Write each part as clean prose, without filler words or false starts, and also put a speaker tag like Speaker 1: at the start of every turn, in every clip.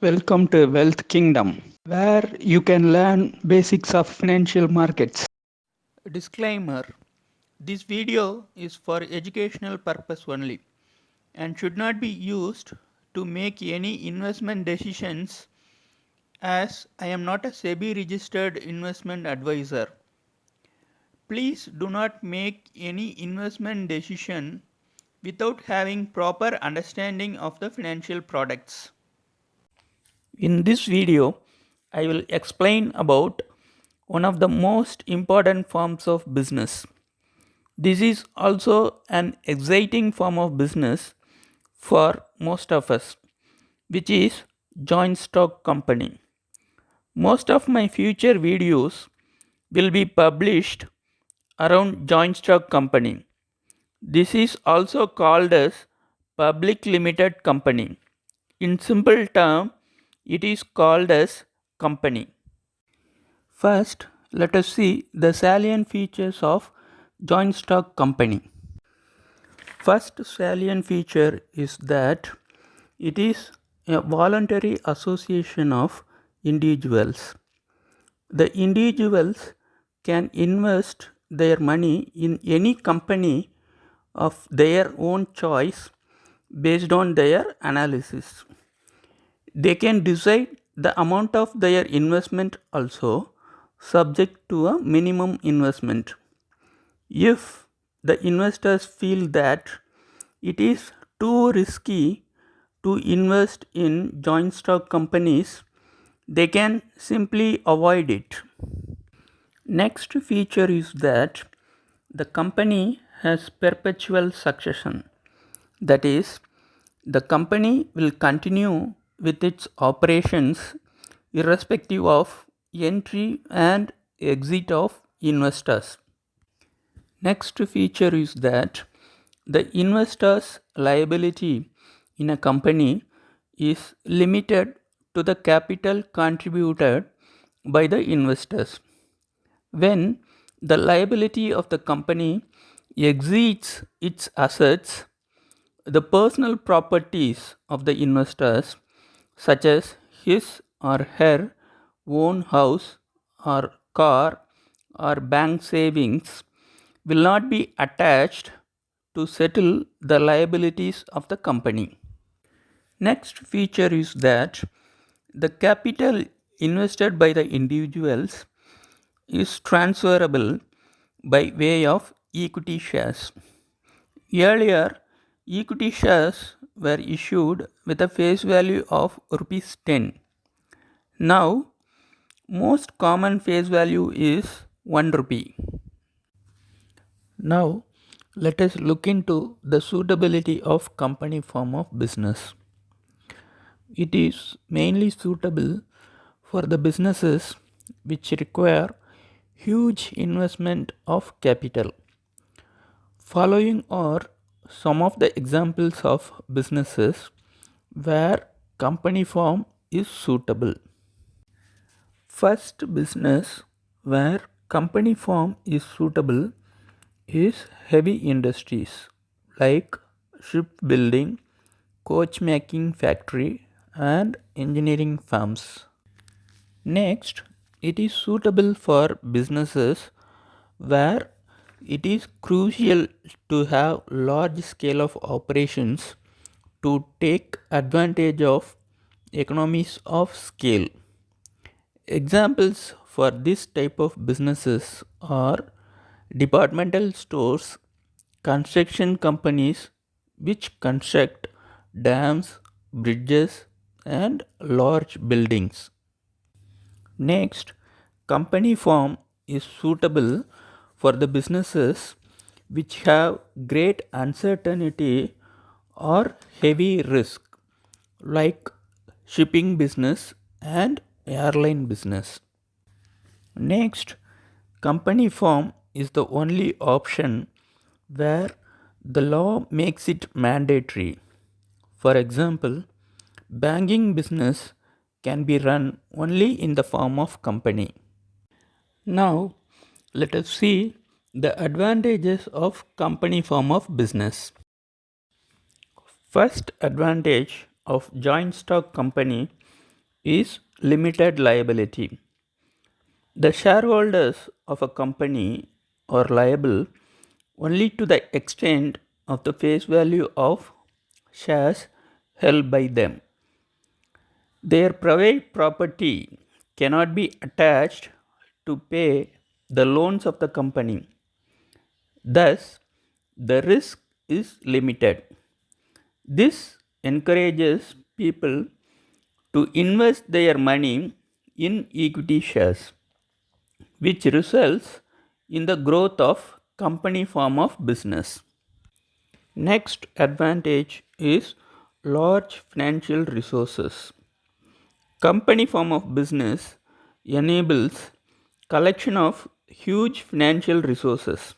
Speaker 1: Welcome to Wealth Kingdom, where you can learn basics of financial markets.
Speaker 2: Disclaimer: this video is for educational purpose only and should not be used to make any investment decisions, as I am not a SEBI registered investment advisor. Please do not make any investment decision without having proper understanding of the financial products. In this video, I will explain about one of the most important forms of business. This is also an exciting form of business for most of us, which is joint stock company. Most of my future videos will be published around joint stock company. This is also called as public limited company. In simple term, it is called as company. First, let us see the salient features of joint stock company. First salient feature is that it is a voluntary association of individuals. The individuals can invest their money in any company of their own choice based on their analysis. They can decide the amount of their investment also, subject to a minimum investment. If the investors feel that it is too risky to invest in joint stock companies, they can simply avoid it. Next feature is that the company has perpetual succession. That is, the company will continue with its operations irrespective of entry and exit of investors. Next feature is that the investor's liability in a company is limited to the capital contributed by the investors. When the liability of the company exceeds its assets, the personal properties of the investors, such as his or her own house or car or bank savings, will not be attached to settle the liabilities of the company. Next feature is that the capital invested by the individuals is transferable by way of equity shares. Earlier, equity shares were issued with a face value of rupees 10. Now, most common face value is 1 rupee. Now, let us look into the suitability of company form of business. It is mainly suitable for the businesses which require huge investment of capital. Following are some of the examples of businesses where company form is suitable. First business where company form is suitable is heavy industries like shipbuilding, coach making factory, and engineering firms. Next, it is suitable for businesses where it is crucial to have large scale of operations to take advantage of economies of scale. Examples for this type of businesses are departmental stores, construction companies which construct dams, bridges, and large buildings. Next, company form is suitable for the businesses which have great uncertainty or heavy risk, like shipping business and airline business. Next, company form is the only option where the law makes it mandatory. For example, banking business can be run only in the form of company. Now, let us see the advantages of company form of business. First advantage of joint stock company is limited liability. The shareholders of a company are liable only to the extent of the face value of shares held by them. Their private property cannot be attached to pay the loans of the company. Thus, the risk is limited. This encourages people to invest their money in equity shares, which results in the growth of company form of business. Next advantage is large financial resources. Company form of business enables collection of huge financial resources.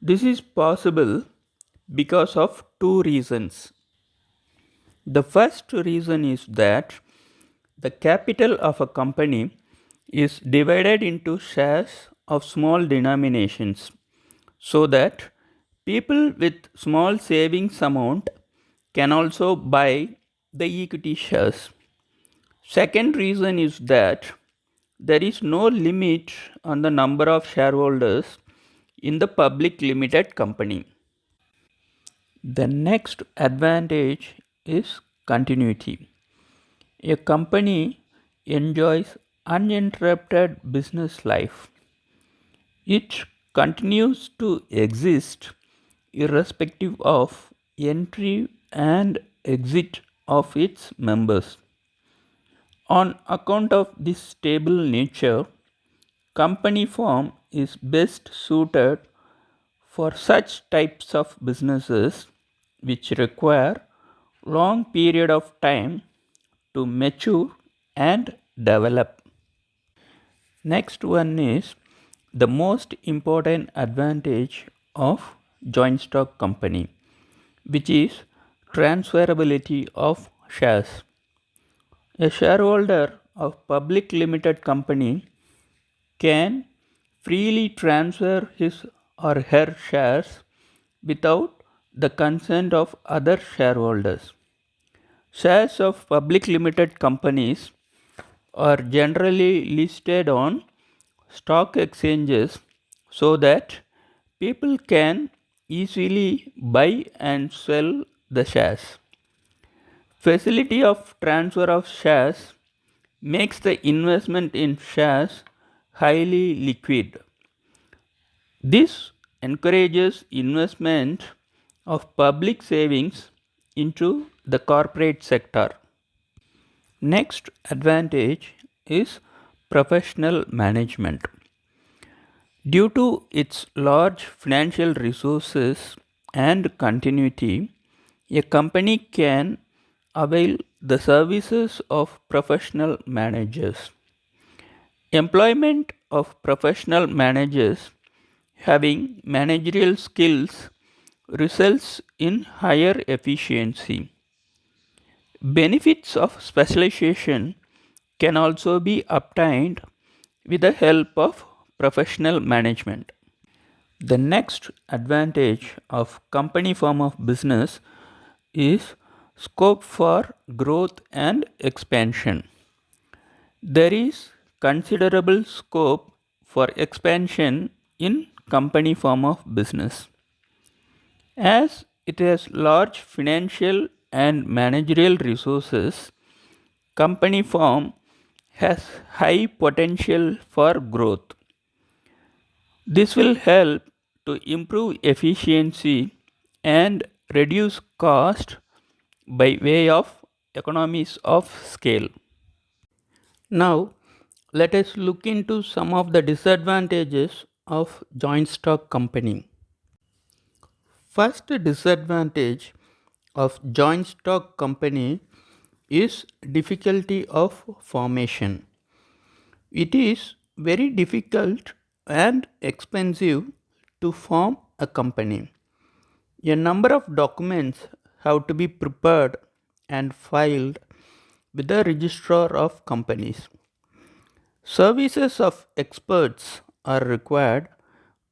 Speaker 2: This is possible because of two reasons. The first reason is that the capital of a company is divided into shares of small denominations so that people with small savings amount can also buy the equity shares. Second reason is that there is no limit on the number of shareholders in the public limited company. The next advantage is continuity. A company enjoys uninterrupted business life. It continues to exist irrespective of entry and exit of its members. On account of this stable nature, company form is best suited for such types of businesses which require long period of time to mature and develop. Next one is the most important advantage of joint stock company, which is transferability of shares. A shareholder of public limited company can freely transfer his or her shares without the consent of other shareholders. Shares of public limited companies are generally listed on stock exchanges so that people can easily buy and sell the shares. Facility of transfer of shares makes the investment in shares highly liquid. This encourages investment of public savings into the corporate sector. Next advantage is professional management. Due to its large financial resources and continuity, a company can avail the services of professional managers. Employment of professional managers having managerial skills results in higher efficiency. Benefits of specialization can also be obtained with the help of professional management. The next advantage of company form of business is scope for growth and expansion. There is considerable scope for expansion in company form of business. As it has large financial and managerial resources, company form has high potential for growth. This will help to improve efficiency and reduce cost by way of economies of scale. Now, let us look into some of the disadvantages of joint stock company. First disadvantage of joint stock company is difficulty of formation. It is very difficult and expensive to form a company. A number of documents have to be prepared and filed with the registrar of companies. Services of experts are required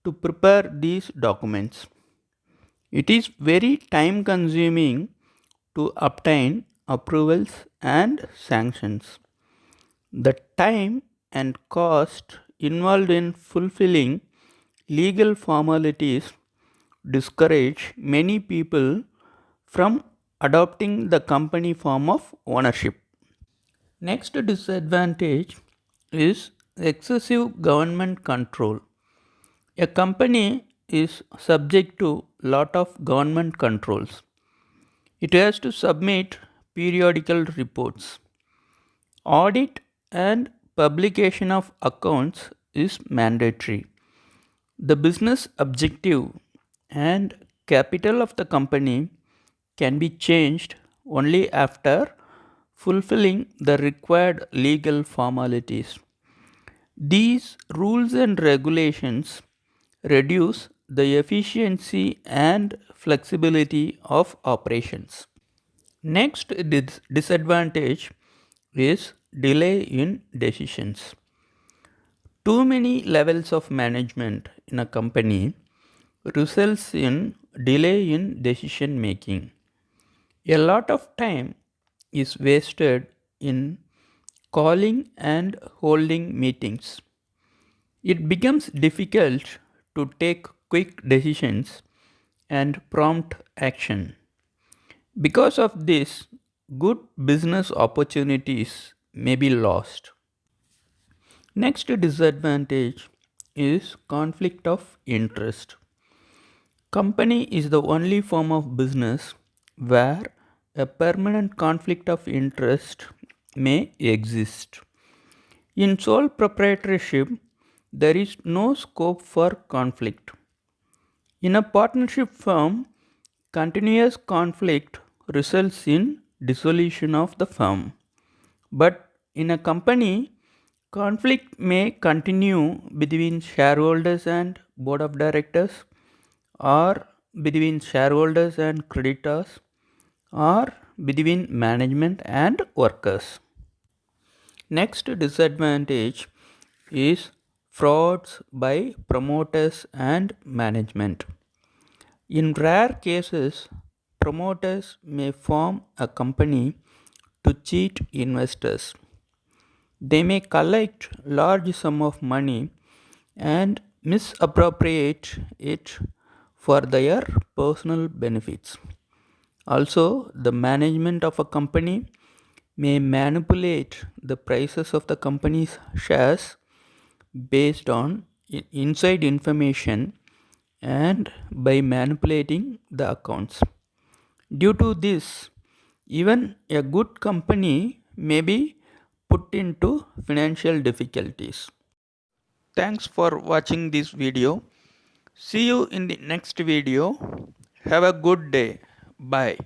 Speaker 2: to prepare these documents. It is very time consuming to obtain approvals and sanctions. The time and cost involved in fulfilling legal formalities discourage many people from adopting the company form of ownership. Next disadvantage is excessive government control. A company is subject to lot of government controls. It has to submit periodical reports. Audit and publication of accounts is mandatory. The business objective and capital of the company can be changed only after fulfilling the required legal formalities. These rules and regulations reduce the efficiency and flexibility of operations. Next disadvantage is delay in decisions. Too many levels of management in a company results in delay in decision making. A lot of time is wasted in calling and holding meetings. It becomes difficult to take quick decisions and prompt action. Because of this, good business opportunities may be lost. Next disadvantage is conflict of interest. Company is the only form of business where a permanent conflict of interest may exist. In sole proprietorship, there is no scope for conflict. In a partnership firm, continuous conflict results in dissolution of the firm. But in a company, conflict may continue between shareholders and board of directors, or between shareholders and creditors, or between management and workers. Next disadvantage is frauds by promoters and management. In rare cases, promoters may form a company to cheat investors. They may collect large sum of money and misappropriate it for their personal benefits. Also, the management of a company may manipulate the prices of the company's shares based on inside information and by manipulating the accounts. Due to this, even a good company may be put into financial difficulties. Thanks for watching this video. See you in the next video. Have a good day. Bye.